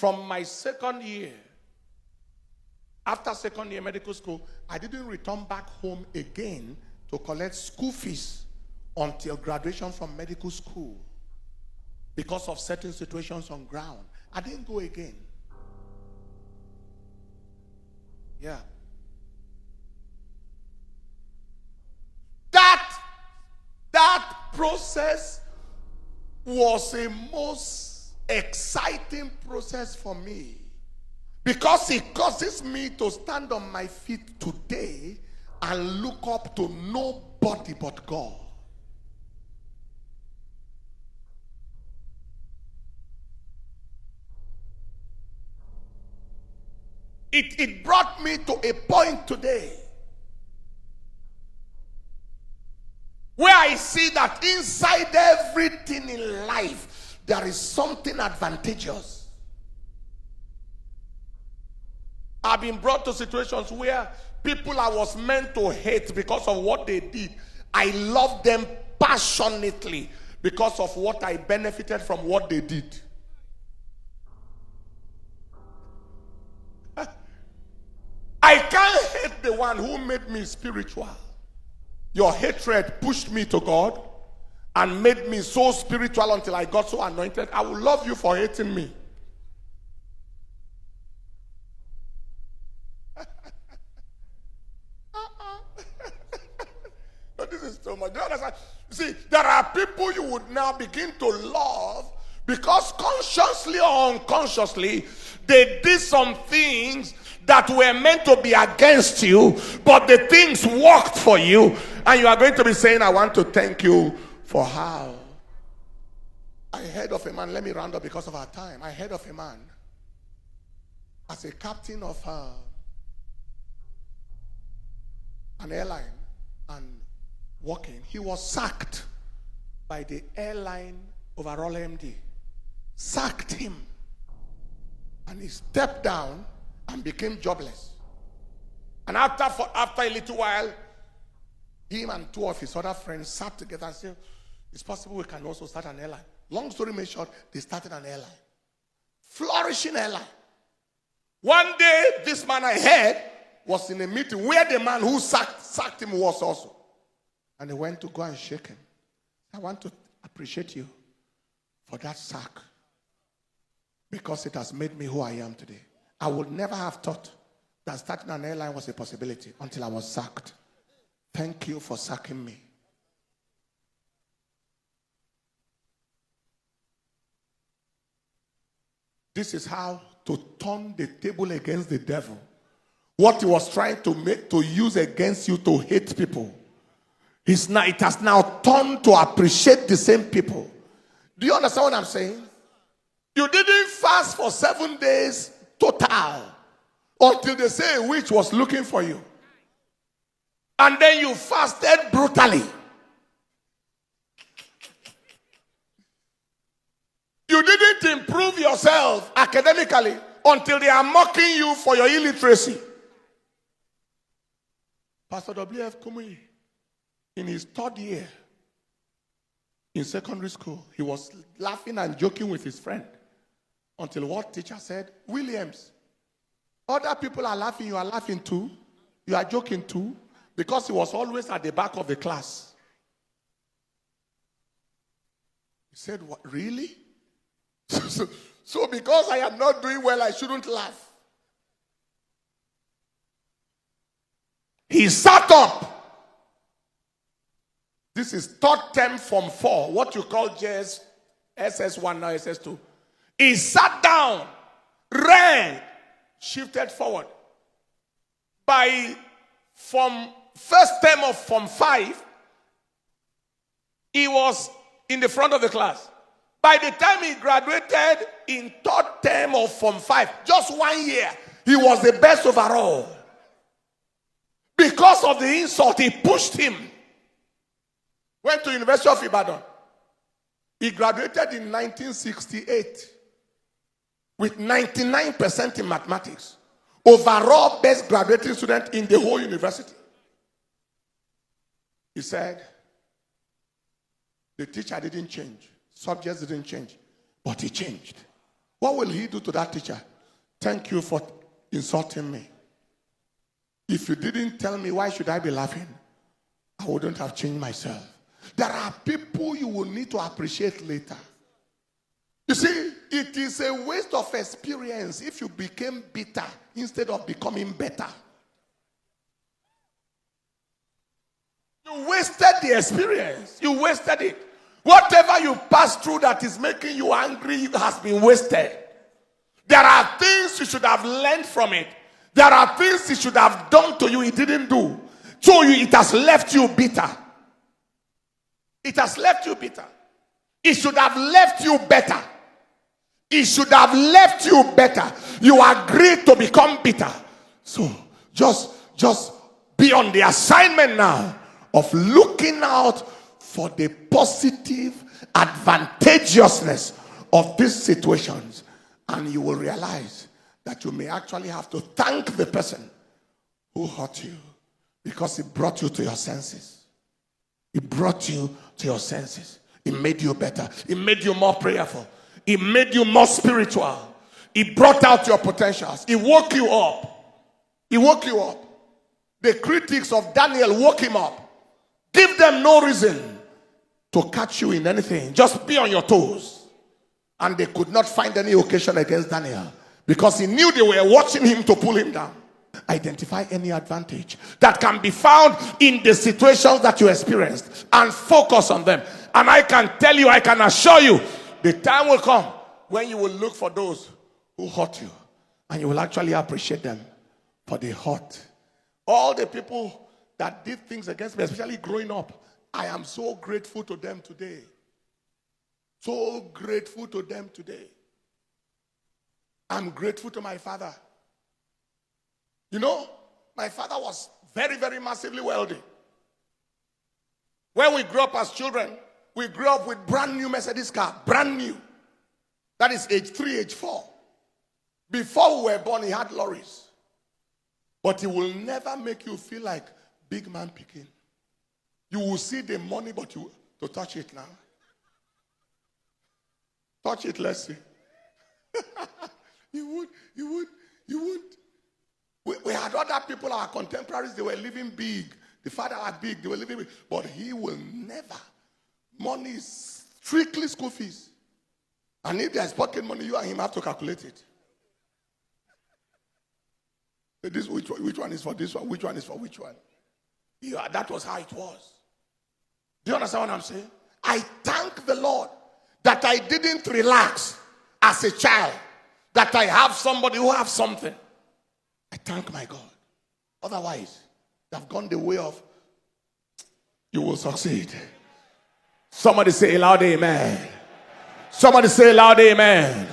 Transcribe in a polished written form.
From my second year, after second year medical school, I didn't return back home again to collect school fees until graduation from medical school because of certain situations on ground. I didn't go again. Yeah. That process was a most exciting process for me because it causes me to stand on my feet today and look up to nobody but God. It brought me to a point today where I see that inside everything in life, there is something advantageous. I've been brought to situations where people I was meant to hate because of what they did, I love them passionately because of what I benefited from what they did. I can't hate the one who made me spiritual. Your hatred pushed me to God and made me so spiritual until I got so anointed. I will love you for hating me. This is too much. Do you understand? See, there are people you would now begin to love because consciously or unconsciously, they did some things that were meant to be against you, but the things worked for you, and you are going to be saying, I want to thank you for how. I heard of a man, let me round up because of our time. I heard of a man as a captain of an airline and working. He was sacked by the airline overall MD. Sacked him. And he stepped down and became jobless. And after a little while, him and two of his other friends sat together and said, it's possible we can also start an airline. Long story made short, they started an airline. Flourishing airline. One day, this man I heard was in a meeting where the man who sacked him was also. And they went to go and shake him. I want to appreciate you for that sack because it has made me who I am today. I would never have thought that starting an airline was a possibility until I was sacked. Thank you for sacking me. This is how to turn the table against the devil. What he was trying to use against you to hate people. It has now turned to appreciate the same people. Do you understand what I'm saying? You didn't fast for 7 days total until they say a witch was looking for you. And then you fasted brutally. You didn't improve yourself academically until they are mocking you for your illiteracy. Pastor W.F. Kumuyi, in his third year in secondary school, he was laughing and joking with his friend until what teacher said, Williams, other people are laughing, you are laughing too. You are joking too. Because he was always at the back of the class. He said, what, really? So because I am not doing well, I shouldn't laugh. He sat up. This is third term from 4, what you call just SS1 now SS2. He sat down, ran, shifted forward. From first term of Form 5, he was in the front of the class. By the time he graduated in third term of Form 5, just 1 year, he was the best overall. Because of the insult, he pushed him. Went to University of Ibadan. He graduated in 1968 with 99% in mathematics. Overall best graduating student in the whole university. He said, the teacher didn't change. Subjects didn't change. But he changed. What will he do to that teacher? Thank you for insulting me. If you didn't tell me, why should I be laughing? I wouldn't have changed myself. There are people you will need to appreciate later. You see, it is a waste of experience if you became bitter instead of becoming better. You wasted the experience. You wasted it. Whatever you pass through that is making you angry has been wasted. There are things you should have learned from it. There are things he should have done to you, he didn't do. So it has left you bitter. It has left you bitter. It should have left you better. It should have left you better. You agreed to become bitter. So just be on the assignment now of looking out for the positive advantageousness of these situations. And you will realize that you may actually have to thank the person who hurt you because it brought you to your senses. It brought you to your senses. It made you better. It made you more prayerful. It made you more spiritual. It brought out your potentials. It woke you up. It woke you up. The critics of Daniel woke him up. Give them no reason to catch you in anything. Just be on your toes. And they could not find any occasion against Daniel because he knew they were watching him to pull him down. Identify any advantage that can be found in the situations that you experienced and focus on them. And I can tell you, I can assure you, the time will come when you will look for those who hurt you and you will actually appreciate them for the hurt. All the people that did things against me, especially growing up, I am so grateful to them today. So grateful to them today. I'm grateful to my father. You know, my father was very, very massively wealthy. When we grew up as children, we grew up with brand new Mercedes car, brand new. That is age 3, age 4. Before we were born, he had lorries. But he will never make you feel like big man picking. You will see the money, but you to touch it now. Touch it, let's see. You would. We had other people, our contemporaries, they were living big. The father was big, they were living big. But he will never. Money is strictly school fees. And if there's pocket money, you and him have to calculate it. This, which one is for this one? Which one is for which one? Yeah, that was how it was. Do you understand what I'm saying? I thank the Lord that I didn't relax as a child. That I have somebody who has something. I thank my God. Otherwise, they have gone the way of you will succeed. Somebody say loud amen. Somebody say loud amen.